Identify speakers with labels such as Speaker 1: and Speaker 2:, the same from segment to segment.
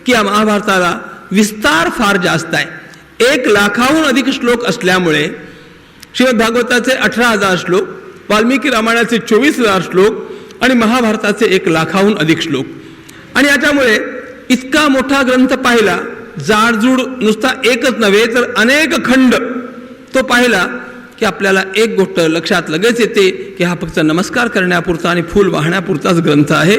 Speaker 1: की या महाभारताला विस्तार फार जास्त आहे. 1 लाखाहून अधिक श्लोक असल्यामुळे श्रीमद भागवताचे 18,000 श्लोक, वाल्मिकी रामायणाचे 24,000 श्लोक आणि महाभारताचे 1 लाखाहून अधिक श्लोक. आणि याच्यामुळे इतका मोठा ग्रंथ पाहिला, जाडजूड नुसता एकच नव्हे तर अनेक खंड तो पाहिला की आपल्याला एक गोष्ट लक्षात लगेच येते की हा फक्त नमस्कार करण्यापुरता आणि फूल वाहण्यापुरताच ग्रंथ आहे,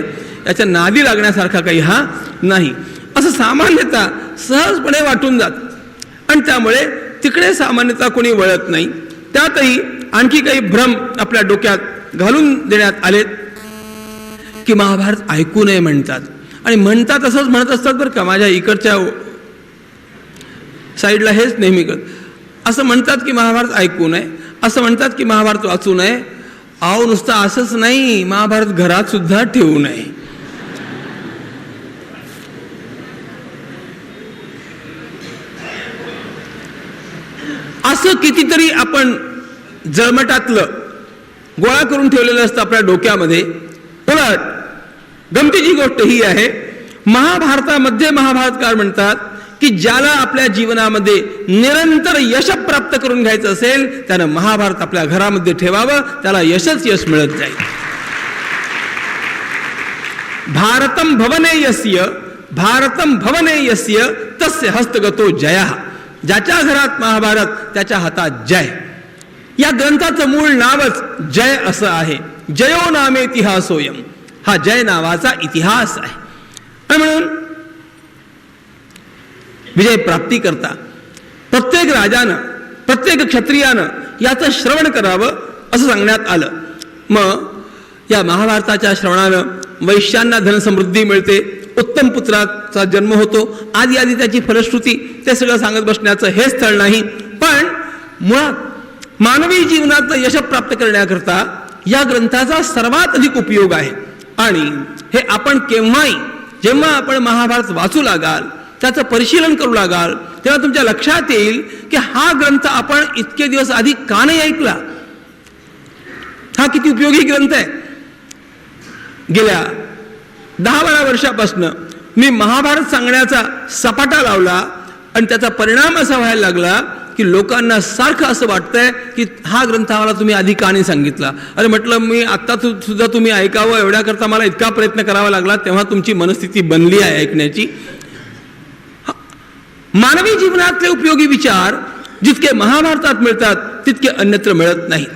Speaker 1: याच्या नादी लागण्यासारखा काही हा नाही, असं सामान्यतः सहजपणे वाटून जात. आणि त्यामुळे तिकडे सामान्यतः कोणी वळत नाही. त्यातही आणखी काही भ्रम आपल्या डोक्यात घालून देण्यात आलेत की महाभारत ऐकू नये म्हणतात. आणि म्हणतात असंच म्हणत असतात बरं का, माझ्या इकडच्या साईडला हेच नेहमी असं म्हणतात की महाभारत ऐकू नये, असं म्हणतात की महाभारत वाचू नये. अहो नुसतं असंच नाही, महाभारत घरात सुद्धा ठेवू नये. असं कितीतरी आपण जळमटातलं गोळा करून ठेवलेलं असतं आपल्या डोक्यामध्ये. उलट गमतीची गोष्ट ही आहे, महाभारतामध्ये महाभारतकार म्हणतात की ज्याला आपल्या जीवनामध्ये निरंतर यश प्राप्त करून घ्यायचं असेल त्यानं महाभारत आपल्या घरामध्ये ठेवावं, त्याला यशच यश मिळत जाईल. भारतम भवने यस्य तस्य हस्तगतो जयः. ज्याच्या घरात महाभारत त्याच्या हातात जय. या ग्रंथाचं मूळ नावच जय असं आहे. जयो नामे इतिहासोयम, हा जय नावाचा इतिहास आहे. आणि म्हणून विजय प्राप्ती करता प्रत्येक राजानं, प्रत्येक क्षत्रियानं याचं श्रवण करावं असं सांगण्यात आलं. मग या महाभारताच्या श्रवणानं वैश्यांना धनसमृद्धी मिळते, उत्तम पुत्राचा जन्म होतो, आदी त्याची फलश्रुती, ते सगळं सांगत बसण्याचं हे स्थळ नाही. पण मुळात मानवी जीवनात यश प्राप्त करण्याकरता या ग्रंथाचा सर्वात अधिक उपयोग आहे. आणि हे आपण केव्हाही जेव्हा आपण महाभारत वाचू लागाल, त्याचं परिशीलन करू लागाल, तेव्हा तुमच्या लक्षात येईल की हा ग्रंथ आपण इतके दिवस आधी का नाही ऐकला, हा किती उपयोगी ग्रंथ आहे. गेल्या 10-12 वर्षापासून मी महाभारत सांगण्याचा सपाटा लावला आणि त्याचा परिणाम असा व्हायला लागला की लोकांना सारखं असं वाटतंय की हा ग्रंथ आम्हाला तुम्ही आधी का नाही सांगितला. अरे म्हटलं मी आत्ता सुद्धा तुम्ही ऐकावं एवढ्याकरता मला इतका प्रयत्न करावा लागला, तेव्हा तुमची मनस्थिती बनली आहे ऐकण्याची. मानवी जीवनातले उपयोगी विचार जितके महाभारतात मिळतात तितके अन्यत्र मिळत नाही.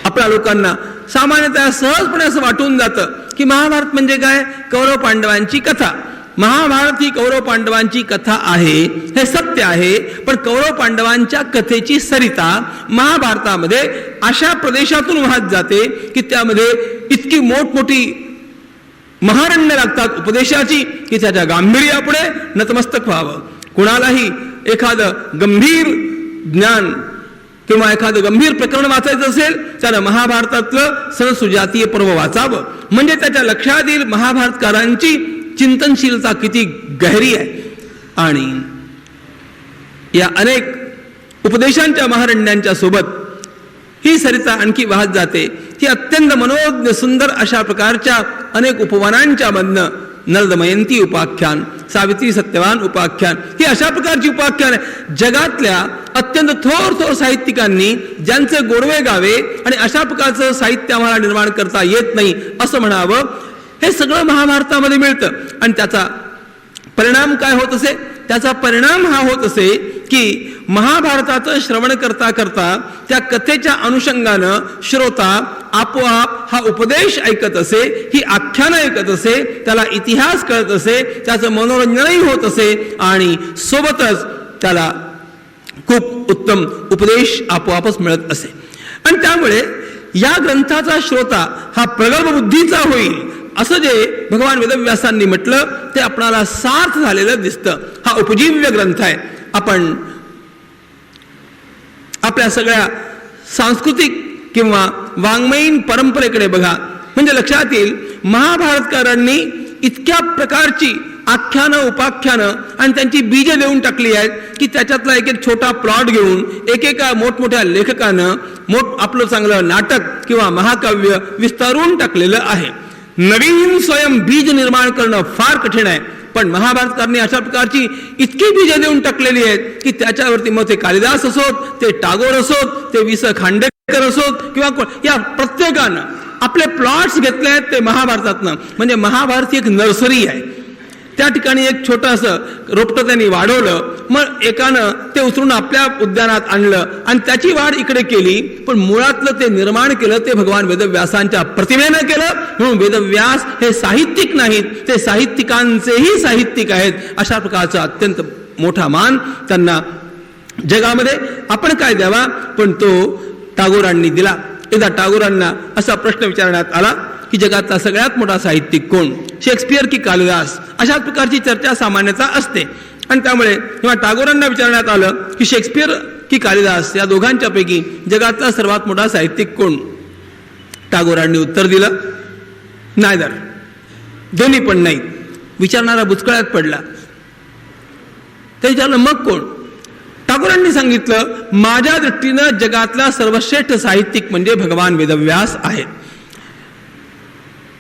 Speaker 1: आपल्या लोकांना सामान्यतः सहजपणे असं वाटून जातं की महाभारत म्हणजे काय, कौरव पांडवांची कथा. महाभारत ही कौरव पांडवांची कथा आहे, हे सत्य आहे. पण कौरव पांडवांच्या कथेची सरिता महाभारतामध्ये अशा प्रदेशातून वाहत जाते की त्यामध्ये इतकी मोठमोठी महारण्य लागतात उपदेशाची की त्याच्या गांभीर्यापुढे नतमस्तक व्हावं. कुणालाही एखादं गंभीर ज्ञान किंवा एखादं गंभीर प्रकरण वाचायचं असेल त्यानं महाभारतातलं सणसुजातीय पर्व वाचावं, म्हणजे त्याच्या लक्षात येईल महाभारतकारांची चिंतनशीलता किती गहरी आहे. आणि या अनेक उपदेशांच्या महारण्यांच्या सोबत ही सरिता आणखी वाहत जाते. ही अत्यंत मनोज्ञ सुंदर अशा प्रकारच्या अनेक उपवनांच्या मधनं नलदमयंती उपाख्यान, सावित्री सत्यवान उपाख्यान, ही अशा प्रकारची उपाख्यान आहे. जगातल्या अत्यंत थोर साहित्यिकांनी ज्यांचे गोडवे गावे आणि अशा प्रकारचं साहित्य आम्हाला निर्माण करता येत नाही असं म्हणावं, हे सगळं महाभारतामध्ये मिळतं. आणि त्याचा परिणाम काय होत असे, त्याचा परिणाम हा होत असे की महाभारताचं श्रवण करता करता त्या कथेच्या अनुषंगानं श्रोता आपोआप हा उपदेश ऐकत असे, ही आख्यानं ऐकत असे, त्याला इतिहास कळत असे, त्याचं मनोरंजनही होत असे आणि सोबतच त्याला खूप उत्तम उपदेश आपोआपच मिळत असे. आणि त्यामुळे या ग्रंथाचा श्रोता हा प्रगल्भ बुद्धीचा होईल असं जे भगवान वेदव्यासांनी म्हटलं ते आपणाला सार्थ झालेलं दिसतं. हा उपजीव्य ग्रंथ आहे. आपण आपल्या सगळ्या सांस्कृतिक किंवा वाङ्मयीन परंपरेकडे बघा, म्हणजे लक्षात येईल महाभारतकारांनी इतक्या प्रकारची आख्यानं उपाख्यानं आणि त्यांची बीजे देऊन टाकली आहेत की त्याच्यातला एक एक छोटा प्लॉट घेऊन एकेका मोठमोठ्या लेखकानं आपलं चांगलं नाटक किंवा महाकाव्य विस्तारून टाकलेलं आहे. नवीन स्वयं बीज निर्माण करणं फार कठीण आहे. पण महाभारतकारणी अशा प्रकारची इतकी बीज देऊन टाकलेली आहेत की त्याच्यावरती मग ते कालिदास असोत, ते टागोर असोत, ते वि स खांडेकर असोत किंवा या प्रत्येकानं आपले प्लॉट्स घेतले आहेत ते महाभारतातनं. म्हणजे महाभारत ही एक नर्सरी आहे. त्या ठिकाणी एक छोटंसं रोपटं त्यांनी वाढवलं, मग एकानं ते उचलून आपल्या उद्यानात आणलं आणि त्याची वाढ इकडे केली. पण मुळातलं ते निर्माण केलं ते भगवान वेदव्यासांच्या प्रतिमेनं केलं. म्हणून वेदव्यास हे साहित्यिक नाहीत, ते साहित्यिकांचेही साहित्यिक आहेत. अशा प्रकारचा अत्यंत मोठा मान त्यांना जगामध्ये आपण काय द्यावा, पण तो टागोरांनी दिला. एकदा टागोरांना असा प्रश्न विचारण्यात आला की जगातला सगळ्यात मोठा साहित्यिक कोण, शेक्सपियर की कालिदास? अशाच प्रकारची चर्चा सामान्यतः असते. आणि त्यामुळे जेव्हा टागोरांना विचारण्यात आलं की शेक्सपियर की कालिदास या दोघांच्या पैकी जगातला सर्वात मोठा साहित्यिक कोण, टागोरांनी उत्तर दिलं नायदर, दोन्ही पण नाही. विचारणारा बुचकळ्यात पडला. ते विचारलं मग कोण? टागोरांनी सांगितलं माझ्या दृष्टीनं जगातला सर्वश्रेष्ठ साहित्यिक म्हणजे भगवान वेदव्यास आहेत.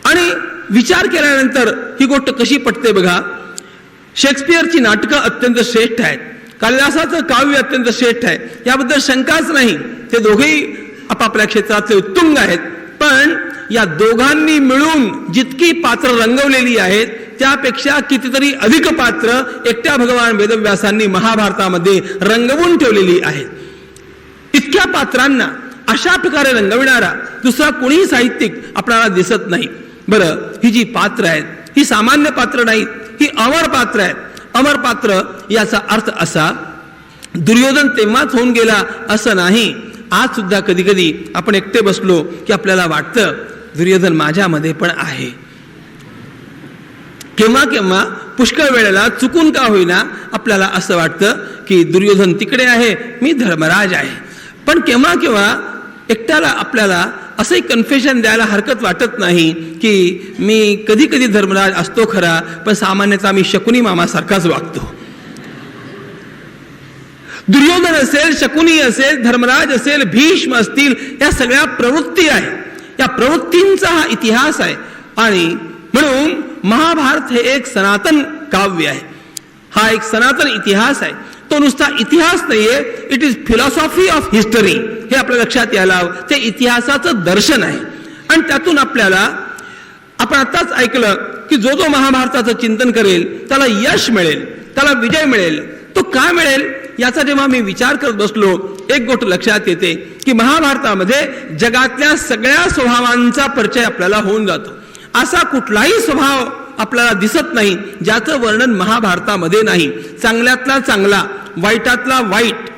Speaker 1: आणि विचार केल्यानंतर ही गोष्ट कशी पटते बघा. शेक्सपियरची नाटकं अत्यंत श्रेष्ठ आहेत, कालिदासाचं काव्य अत्यंत श्रेष्ठ आहे, याबद्दल शंकाच नाही. ते दोघेही आपापल्या क्षेत्रातले उत्तुंग आहेत. पण या दोघांनी मिळून जितकी पात्र रंगवलेली आहेत त्यापेक्षा कितीतरी अधिक पात्र एकट्या भगवान वेदव्यासांनी महाभारतामध्ये रंगवून ठेवलेली आहेत. इतक्या पात्रांना अशा प्रकारे रंगविणारा दुसरा कोणीही साहित्यिक आपल्याला दिसत नाही. बरं, ही जी पात्र आहेत ही सामान्य पात्र नाहीत, ही अमर पात्र आहेत. अमर पात्र याचा अर्थ असा, दुर्योधन तेव्हाच होऊन गेला असं नाही. आज सुद्धा कधी कधी आपण एकटे बसलो की आपल्याला वाटतं दुर्योधन माझ्यामध्ये पण आहे. केव्हा केव्हा पुष्कळ वेळेला चुकून का होईना आपल्याला असं वाटतं की दुर्योधन तिकडे आहे, मी धर्मराज आहे. पण केव्हा केव्हा एकट्याला आपल्याला असंही कन्फेशन द्यायला हरकत वाटत नाही की मी कधी कधी धर्मराज असतो खरा, पण सामान्यतः मी शकुनी मामासारखाच वागतो. दुर्योधन असेल, शकुनी असेल, धर्मराज असेल, भीष्म असतील, या सगळ्या प्रवृत्ती आहे. या प्रवृत्तींचा हा इतिहास आहे. आणि म्हणून महाभारत हे एक सनातन काव्य आहे. हा एक सनातन इतिहास आहे. तो नुसता इतिहास नाहीये, it is philosophy of history. हे आपल्या लक्षात यायला हवं. ते इतिहासाचं दर्शन आहे. आणि त्यातून आपल्याला, आपण आताच ऐकलं की जो जो महाभारताचं चिंतन करेल त्याला यश मिळेल, त्याला विजय मिळेल. तो का मिळेल याचा जेव्हा मी विचार करत बसलो, एक गोष्ट लक्षात येते की महाभारतामध्ये जगातल्या सगळ्या स्वभावांचा परिचय आपल्याला होऊन जातो. असा कुठलाही स्वभाव आपल्याला दिसत नाही ज्याचं वर्णन महाभारतामध्ये नाही. चांगल्यातला चांगला, वाईटातला वाईट,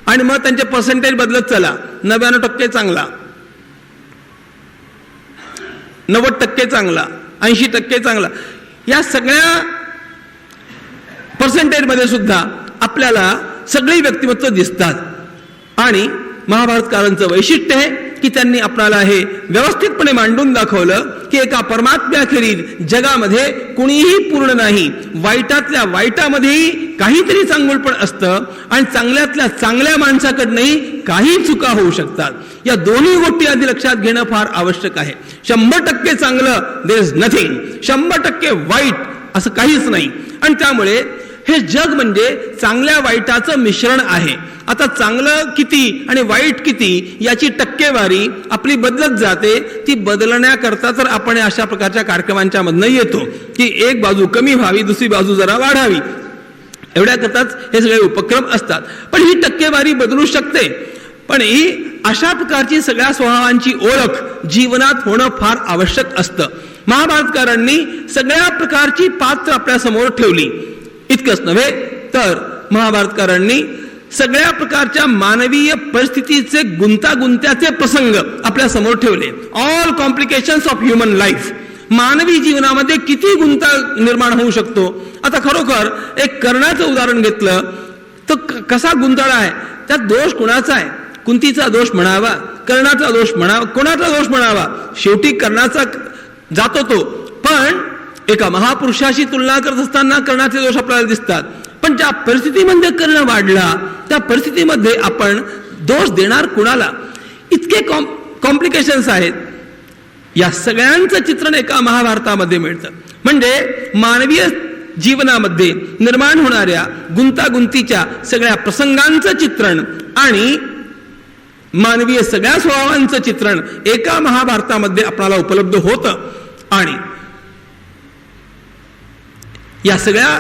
Speaker 1: आणि मग त्यांचे पर्सेंटेज बदलत चला. 99% चांगला, 90% चांगला, 80% चांगला, या सगळ्या पर्सेंटेज मध्ये सुद्धा आपल्याला सगळी व्यक्तिमत्व दिसतात. आणि महाभारतकारांचं वैशिष्ट्य आहे की त्यांनी आपल्याला हे व्यवस्थितपणे मांडून दाखवलं की एका परमात्म्याखेरीज जगामध्ये कुणीही पूर्ण नाही. वाईटातल्या वाईटामध्येही काहीतरी चांगुलपण असतं आणि चांगल्यातल्या चांगल्या माणसाकडनंही काही चुका होऊ शकतात. या दोन्ही गोष्टी आधी लक्षात घेणं फार आवश्यक आहे. 100% चांगलं देयर इज नथिंग, 100% वाईट असं काहीच नाही. आणि त्यामुळे हे जग म्हणजे चांगल्या वाईटाचं मिश्रण आहे. आता चांगलं किती आणि वाईट किती याची टक्केवारी आपली बदलत जाते. ती बदलण्याकरता तर आपण अशा प्रकारच्या कार्यक्रमांच्या मधनं येतो की एक बाजू कमी व्हावी, दुसरी बाजू जरा वाढावी, एवढ्याकरताच हे सगळे उपक्रम असतात. पण ही टक्केवारी बदलू शकते. पण ही अशा प्रकारची सगळ्या स्वभावांची ओळख जीवनात होणं फार आवश्यक असतं. महाभारतकारांनी सगळ्या प्रकारची पात्र आपल्या समोर ठेवली. इतकंच नव्हे तर महाभारतकारांनी सगळ्या प्रकारच्या मानवीय परिस्थितीचे गुंतागुंत्याचे प्रसंग आपल्या समोर ठेवले. All complications of human life. मानवी जीवनामध्ये किती गुंता निर्माण होऊ शकतो. आता खरोखर एक कर्णाचं उदाहरण घेतलं तर कसा गुंताळा आहे. त्यात दोष कुणाचा आहे? कुंतीचा दोष म्हणावा, कर्णाचा दोष म्हणावा, कोणाचा दोष म्हणावा? शेवटी कर्णाचा जातो तो. पण एका महापुरुषाशी तुलना करत असताना कर्णाचे दोष आपल्याला दिसतात. पण ज्या परिस्थितीमध्ये कर्ण वाढला त्या परिस्थितीमध्ये आपण दोष देणार कुणाला? इतके कॉम्प्लिकेशन्स आहेत. या सगळ्यांचं चित्रण एका महाभारतामध्ये मिळतं. म्हणजे मानवीय जीवनामध्ये निर्माण होणाऱ्या गुंतागुंतीच्या सगळ्या प्रसंगांचं चित्रण आणि मानवीय सगळ्या स्वभावांचं चित्रण एका महाभारतामध्ये आपल्याला उपलब्ध होतं. आणि या सगळ्या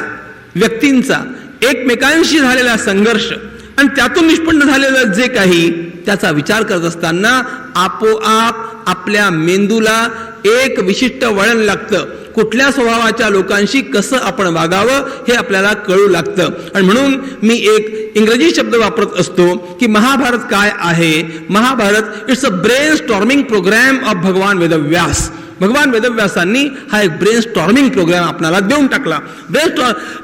Speaker 1: व्यक्तींचा एकमेकांशी झालेला संघर्ष आणि त्यातून निष्पन्न झालेलं जे काही त्याचा विचार करत असताना आपोआप आपल्या मेंदूला एक विशिष्ट वळण लागतं. कुठल्या स्वभावाच्या लोकांशी कसं आपण वागावं हे आपल्याला कळू लागतं. आणि म्हणून मी एक इंग्रजी शब्द वापरत असतो की महाभारत काय आहे. Mahabharata it's a brainstorming programme of भगवान वेदव्यास. भगवान वेदव्यासांनी हा एक ब्रेन स्टॉर्मिंग प्रोग्राम आपल्याला देऊन टाकला.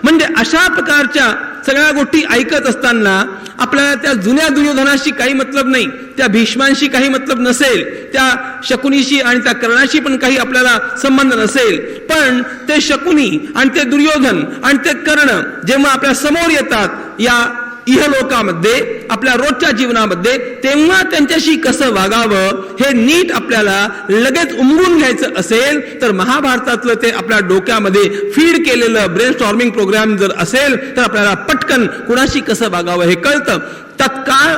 Speaker 1: म्हणजे अशा प्रकारच्या सगळ्या गोष्टी ऐकत असताना आपल्याला त्या जुन्या दुर्योधनाशी काही मतलब नाही, त्या भीष्मांशी काही मतलब नसेल, त्या शकुनीशी आणि त्या कर्णाशी पण काही आपल्याला संबंध नसेल. पण ते शकुनी आणि ते दुर्योधन आणि ते कर्ण जेव्हा आपल्या समोर येतात या इहलोकामध्ये आपल्या रोजच्या जीवनामध्ये, तेव्हा त्यांच्याशी कसं वागावं हे नीट आपल्याला लगेच उमगून घ्यायचं असेल तर महाभारतातलं ते आपल्या डोक्यामध्ये फीड केलेलं ब्रेन स्टॉर्मिंग प्रोग्राम जर असेल तर आपल्याला पटकन कुणाशी कसं वागावं हे कळतं. तत्काळ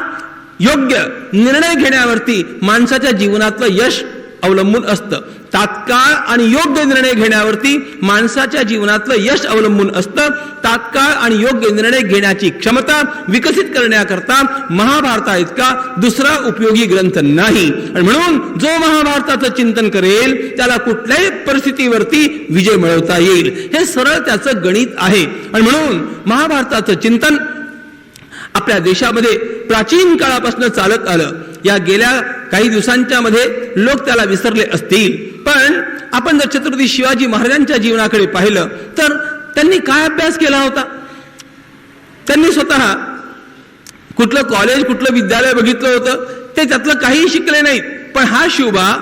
Speaker 1: योग्य निर्णय घेण्यावरती माणसाच्या जीवनातलं यश अवलंबून असतं. तात्काळ आणि योग्य निर्णय घेण्यावरती माणसाच्या जीवनातलं यश अवलंबून असतं. तात्काळ आणि योग्य निर्णय घेण्याची क्षमता विकसित करण्याकरता महाभारता इतका दुसरा उपयोगी ग्रंथ नाही. आणि म्हणून जो महाभारताचं चिंतन करेल त्याला कुठल्याही परिस्थितीवरती विजय मिळवता येईल. हे सरळ त्याचं गणित आहे. आणि म्हणून महाभारताचं चिंतन आपल्या देशामध्ये प्राचीन काळापासून चालत आलं. या गेल्या काही दिवसांच्या मध्ये लोक त्याला विसरले असतील. पण आपण जर छत्रपती शिवाजी महाराजांच्या जीवनाकडे पाहिलं तर त्यांनी काय अभ्यास केला होता. त्यांनी स्वतः कुठलं कॉलेज कुठलं विद्यालय बघितलं होतं ते त्यातलं काही शिकले नाहीत. पण हा शिवबा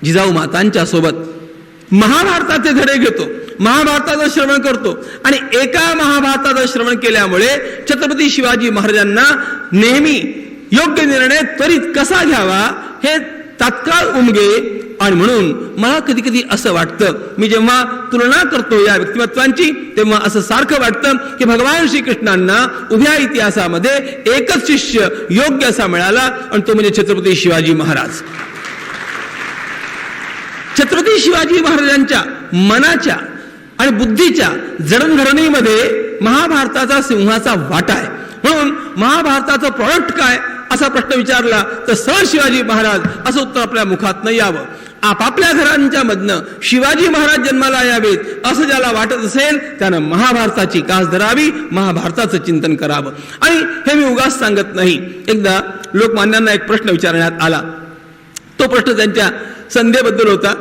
Speaker 1: जिजाऊ मातांच्या सोबत महाभारताचे धडे घेतो, महाभारताचं श्रवण करतो. आणि एका महाभारताचं श्रवण केल्यामुळे छत्रपती शिवाजी महाराजांना नेहमी योग्य निर्णय त्वरित कसा घ्यावा हे तात्काळ उमगे. आणि म्हणून मला कधी कधी असं वाटतं, मी जेव्हा तुलना करतो या व्यक्तिमत्वांची तेव्हा असं सारखं वाटतं की भगवान श्रीकृष्णांना उभ्या इतिहासामध्ये एकच शिष्य योग्य असा मिळाला आणि तो म्हणजे छत्रपती शिवाजी महाराज. छत्रपती शिवाजी महाराजांच्या मनाच्या आणि बुद्धीच्या जडणघडणीमध्ये महाभारताचा सिंहाचा वाटा आहे. म्हणून महाभारताचं प्रॉडक्ट काय असा प्रश्न विचारला तर सर शिवाजी महाराज असं उत्तर आपल्या मुखात नाही यावं. आपापल्या घरांच्या मधनं शिवाजी महाराज जन्माला यावेत असं ज्याला वाटत असेल त्यानं महाभारताची कास धरावी, महाभारताचं चिंतन करावं. आणि हे मी उगाच सांगत नाही. एकदा लोकमान्यांना एक प्रश्न विचारण्यात आला. तो प्रश्न त्यांच्या संध्येबद्दल होता.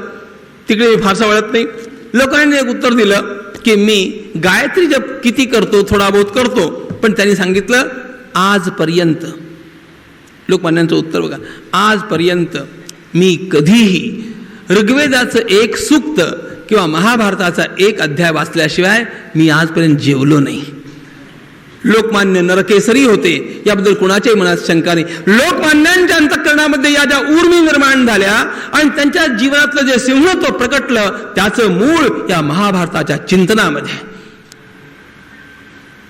Speaker 1: तिकडे मी फारसा वळत नाही. लोकांनी एक उत्तर दिलं की मी गायत्री जप किती करतो, थोडा बहुत करतो. पण त्यांनी सांगितलं आजपर्यंत, लोकमान्यांचं उत्तर बघा, आजपर्यंत मी कधीही ऋग्वेदाचं एक सूक्त किंवा महाभारताचा एक अध्याय वाचल्याशिवाय मी आजपर्यंत जेवलो नाही. लोकमान्य नरकेसरी होते याबद्दल कुणाच्याही मनात शंका नाही. लोकमान्यांच्या अंतःकरणामध्ये या ज्या उर्मी निर्माण झाल्या आणि त्यांच्या जीवनातलं जे सिंहत्व प्रकटलं त्याचं मूळ या महाभारताच्या चिंतनामध्ये.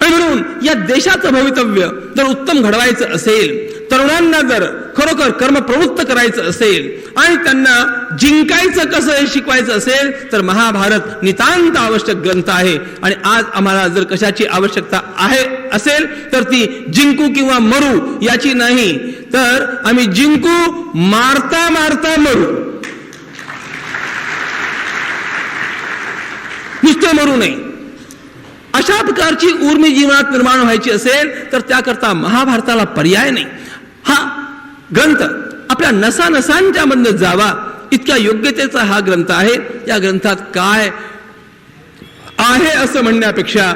Speaker 1: म्हणून या देशाचं भवितव्य जर उत्तम घडवायचं असेल, तरुणांना जर खरोखर कर्मप्रवृत्त करायचं असेल आणि त्यांना जिंकायचं कसं हे शिकवायचं असेल तर महाभारत नितांत आवश्यक ग्रंथ आहे. आणि आज आम्हाला जर कशाची आवश्यकता आहे असेल तर ती जिंकू किंवा मरू याची नाही, तर आम्ही जिंकू मारता मारता मरू, नुसते मरू नये. अशा प्रकारची उर्मी जीवनात निर्माण व्हायची असेल तर त्याकरता महाभारताला पर्याय नाही. हा ग्रंथ आपल्या नसानसांच्या मधनं जावा इतक्या योग्यतेचा हा ग्रंथ आहे. या ग्रंथात काय आहे असं म्हणण्यापेक्षा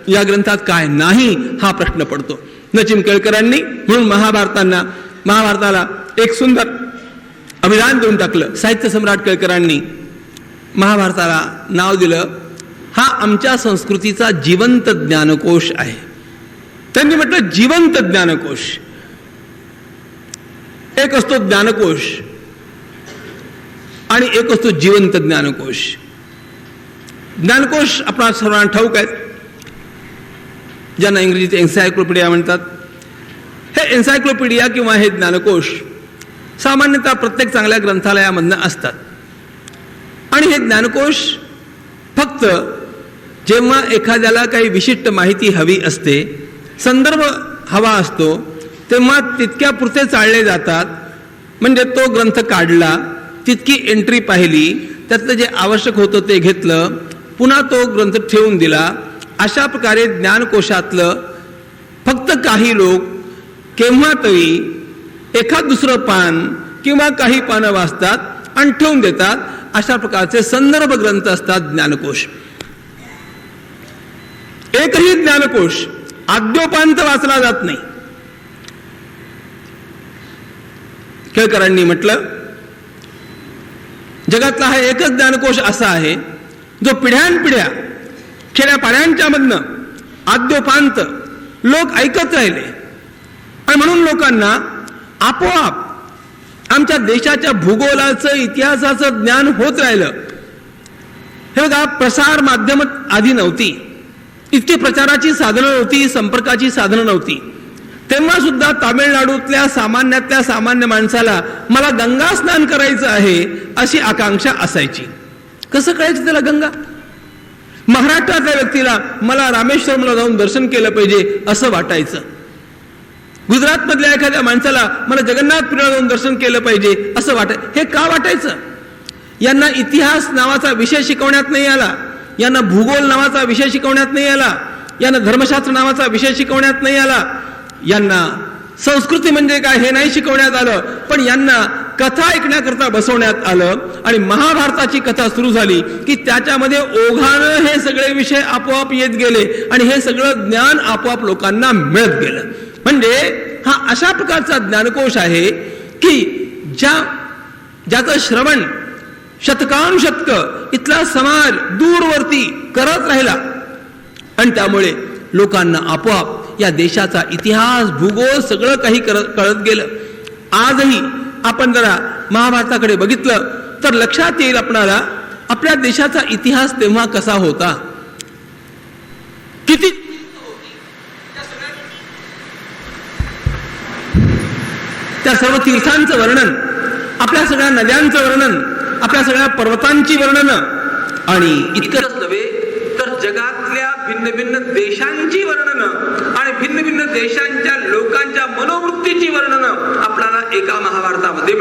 Speaker 1: या ग्रंथात काय नाही हा प्रश्न पडतो. नचिन केळकरांनी म्हणून महाभारताला एक सुंदर अभिधान देऊन टाकलं. साहित्य सम्राट केळकरांनी महाभारताला नाव दिलं हा आमच्या संस्कृतीचा जिवंत ज्ञानकोश आहे. त्यांनी म्हटलं जिवंत ज्ञानकोश. एक असतो ज्ञानकोश आणि एक असतो जिवंत ज्ञानकोश. ज्ञानकोश आपणा सर्वांना ठाऊक आहेत, ज्यांना इंग्रजीत एन्सायक्लोपीडिया म्हणतात. हे एन्सायक्लोपीडिया किंवा हे ज्ञानकोश सामान्यतः प्रत्येक चांगल्या ग्रंथालयामधनं असतात. आणि हे ज्ञानकोश फक्त जेव्हा एखाद्याला काही विशिष्ट माहिती हवी असते, संदर्भ हवा असतो, तेव्हा तितक्या पुरते चालले जातात. म्हणजे तो ग्रंथ काढला, तितकी एंट्री पाहिली, त्यातलं जे आवश्यक होतं ते घेतलं, पुन्हा तो ग्रंथ ठेवून दिला. अशा प्रकारे ज्ञानकोशातलं फक्त काही लोक केव्हा तरी एखाद दुसरं पान किंवा काही पानं वाचतात आणि ठेवून देतात. अशा प्रकारचे संदर्भ ग्रंथ असतात ज्ञानकोश. एकही ज्ञानकोश आद्योपांत वाचला जात नाही. केळकरांनी म्हटलं, जगातला हा एकच ज्ञानकोश असा आहे जो पिढ्यानपिढ्या खेड्यापाड्यांच्या मधनं आद्योपांत लोक ऐकत राहिले. आणि म्हणून लोकांना आपोआप आमच्या देशाच्या भूगोलाचं, इतिहासाचं ज्ञान होत राहिलं. हे बघा, प्रसार माध्यम आधी नव्हती, इतकी प्रचाराची साधनं नव्हती, संपर्काची साधनं नव्हती. तेव्हा सुद्धा तामिळनाडूतल्या सामान्यातल्या सामान्य माणसाला मला गंगा स्नान करायचं आहे अशी आकांक्षा असायची. कसं कळायचं त्याला गंगा? महाराष्ट्रातल्या व्यक्तीला मला रामेश्वरमला जाऊन दर्शन केलं पाहिजे असं वाटायचं. गुजरातमधल्या एखाद्या माणसाला मला जगन्नाथपुरीला जाऊन दर्शन केलं पाहिजे असं वाटायचं. हे का वाटायचं? यांना इतिहास नावाचा विषय शिकवण्यात नाही आला, यांना भूगोल नावाचा विषय शिकवण्यात नाही आला, यांना धर्मशास्त्र नावाचा विषय शिकवण्यात नाही आला, यांना संस्कृती म्हणजे काय हे नाही शिकवण्यात आलं. पण यांना कथा ऐकण्याकरता बसवण्यात आलं. आणि महाभारताची कथा सुरू झाली की त्याच्यामध्ये ओघानं हे सगळे विषय आपोआप येत गेले आणि हे सगळं ज्ञान आपोआप लोकांना मिळत गेलं. म्हणजे हा अशा प्रकारचा ज्ञानकोश आहे की ज्याचं श्रवण शतकानुशतक इथला समाज दूरवरती करत राहिला. आणि त्यामुळे लोकांना आपोआप या देशाचा इतिहास, भूगोल सगळं काही कळत गेलं. आजही आपण जरा महाभारताकडे बघितलं तर लक्षात येईल आपणाला आपल्या देशाचा इतिहास तेव्हा कसा होता, किती त्या सर्व तीर्थांचं वर्णन, आपल्या सगळ्या नद्यांचं वर्णन, आपल्या सगळ्या पर्वतांची वर्णन, आणि इतकंच नव्हे तर जगातल्या भिन्न भिन्न देशांची वर्णनं आणि भिन्न भिन्न देशांच्या लोकांच्या मनोवृत्तीची वर्णनं आपल्याला एका महाभारतामध्ये